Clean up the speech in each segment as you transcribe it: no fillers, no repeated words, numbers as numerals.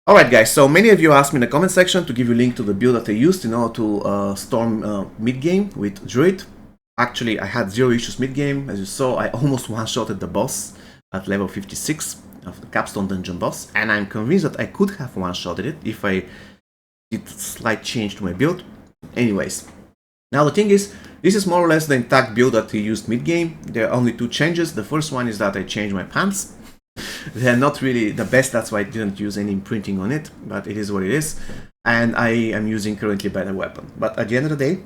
Alright guys, so many of you asked me in the comment section to give you a link to the build that I used in order to storm mid-game with druid. Actually, I had zero issues mid-game. As you saw, I almost one-shotted the boss at level 56 of the capstone dungeon boss, and I'm convinced that I could have one-shotted it if I did a slight change to my build. Anyways, now the thing is, this is more or less the intact build that I used mid-game. There are only two changes. The first one is that I changed my pants. They're not really the best, that's why I didn't use any imprinting on it, but it is what it is. And I am using currently better weapon. But at the end of the day,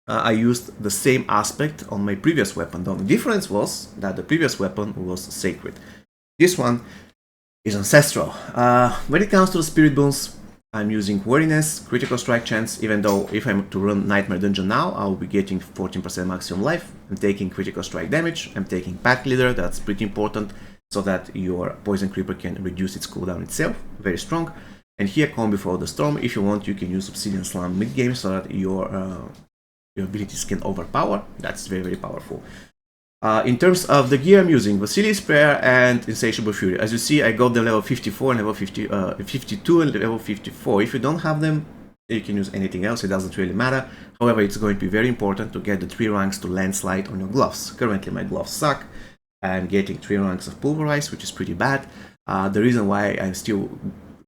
I used the same aspect on my previous weapon. The only difference was that the previous weapon was sacred. This one is ancestral. When it comes to the spirit boons, I'm using wariness, critical strike chance, even though if I'm to run Nightmare Dungeon now, I'll be getting 14% maximum life. I'm taking critical strike damage, I'm taking Pack Leader, that's pretty important, so that your Poison Creeper can reduce its cooldown itself, very strong. And here, Calm Before the Storm, if you want, you can use Obsidian Slam mid-game so that your abilities can overpower. That's very, very powerful. In terms of the gear I'm using, Vasili's Prayer and Insatiable Fury. As you see, I got them level 54 and level 52 and level 54. If you don't have them, you can use anything else, it doesn't really matter. However, it's going to be very important to get the 3 ranks to landslide on your gloves. Currently, my gloves suck. I'm getting 3 ranks of Pulverize, which is pretty bad. The reason why I'm still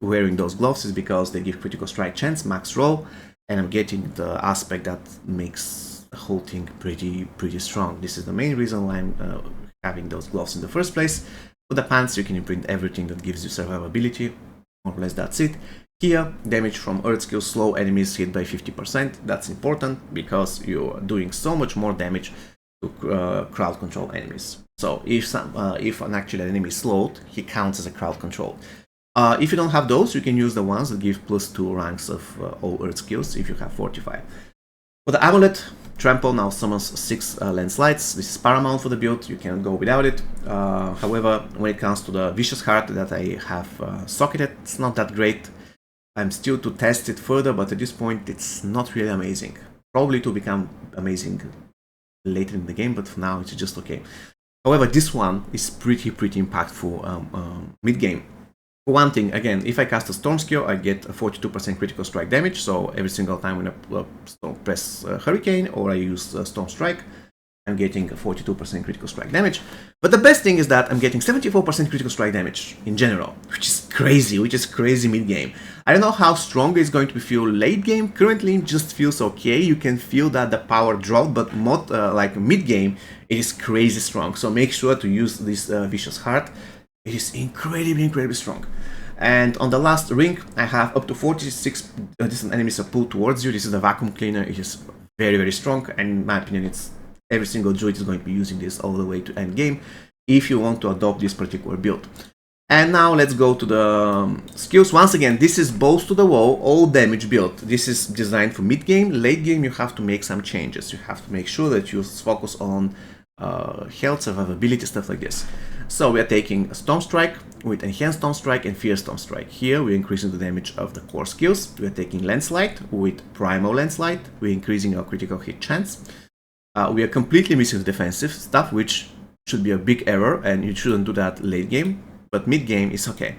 wearing those gloves is because they give critical strike chance, max roll, and I'm getting the aspect that makes the whole thing pretty strong. This is the main reason why I'm having those gloves in the first place. For the pants, you can imprint everything that gives you survivability. More or less that's it. Here, damage from Earth skills slow enemies hit by 50%. That's important because you're doing so much more damage to crowd control enemies. So if an actual enemy is slowed, he counts as a crowd control. If you don't have those, you can use the ones that give +2 ranks of all Earth skills if you have 45. For the amulet, Trample now summons 6 landslides. This is paramount for the build, you cannot go without it. However, when it comes to the Vicious Heart that I have socketed, it's not that great. I'm still to test it further, but at this point it's not really amazing. Probably to become amazing later in the game, but for now it's just okay. However, this one is pretty impactful mid-game. For one thing, again, if I cast a Storm skill, I get a 42% critical strike damage, so every single time when I press Hurricane or I use Storm Strike, I'm getting a 42% critical strike damage. But the best thing is that I'm getting 74% critical strike damage in general, which is crazy mid-game. I don't know how strong it's going to feel late game. Currently, it just feels okay. You can feel that the power drop, but like mid-game, it is crazy strong. So make sure to use this Vicious Heart. It is incredibly strong. And on the last ring, I have up to 46 distant enemies are pulled towards you. This is the Vacuum Cleaner. It is very strong, and in my opinion, it's every single druid is going to be using this all the way to end game if you want to adopt this particular build. And now let's go to the skills. Once again, this is balls to the wall, all damage build. This is designed for mid game. Late game, you have to make some changes. You have to make sure that you focus on health, survivability, stuff like this. So we are taking a Storm Strike with Enhanced Storm Strike and Fierce Storm Strike. Here we're increasing the damage of the core skills. We are taking Landslide with Primal Landslide. We're increasing our critical hit chance. We are completely missing the defensive stuff, which should be a big error, and you shouldn't do that late game, but mid game is okay.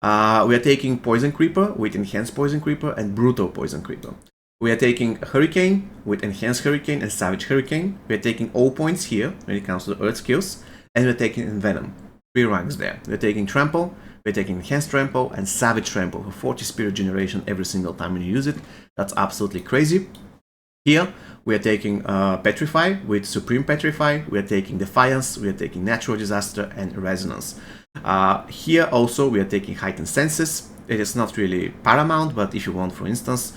We are taking Poison Creeper with Enhanced Poison Creeper and Brutal Poison Creeper. We are taking Hurricane with Enhanced Hurricane and Savage Hurricane. We are taking all points here when it comes to the Earth skills, and we're taking Envenom. 3 ranks there. We're taking Trample, we're taking Enhanced Trample and Savage Trample for 40 Spirit Generation every single time when you use it. That's absolutely crazy. Here, we are taking Petrify with Supreme Petrify, we are taking Defiance, we are taking Natural Disaster and Resonance. Here also we are taking Heightened Senses. It is not really paramount, but if you want, for instance,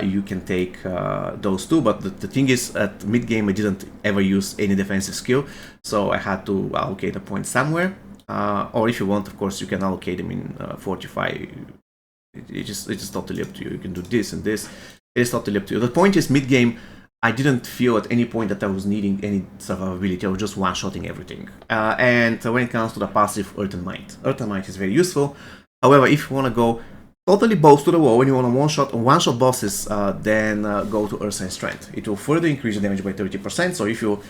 you can take those two. But the thing is, at mid-game I didn't ever use any defensive skill, so I had to allocate a point somewhere. Or if you want, of course, you can allocate them in Fortify. It's just totally up to you. You can do this and this. It is totally up to you. The point is, mid-game, I didn't feel at any point that I was needing any survivability. I was just one-shotting everything. And when it comes to the passive Earth and Might, Earth and Might is very useful. However, if you want to go totally balls to the wall, when you want to one-shot bosses, then go to Earth and Strength. It will further increase the damage by 30%, so if you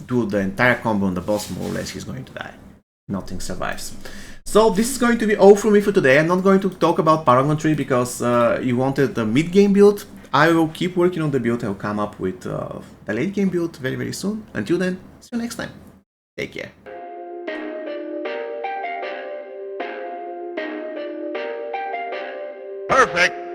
do the entire combo on the boss, more or less he's going to die. Nothing survives. So this is going to be all from me for today. I'm not going to talk about Paragon Tree because you wanted the mid-game build. I will keep working on the build. I will come up with the late-game build very, very soon. Until then, see you next time. Take care. Perfect.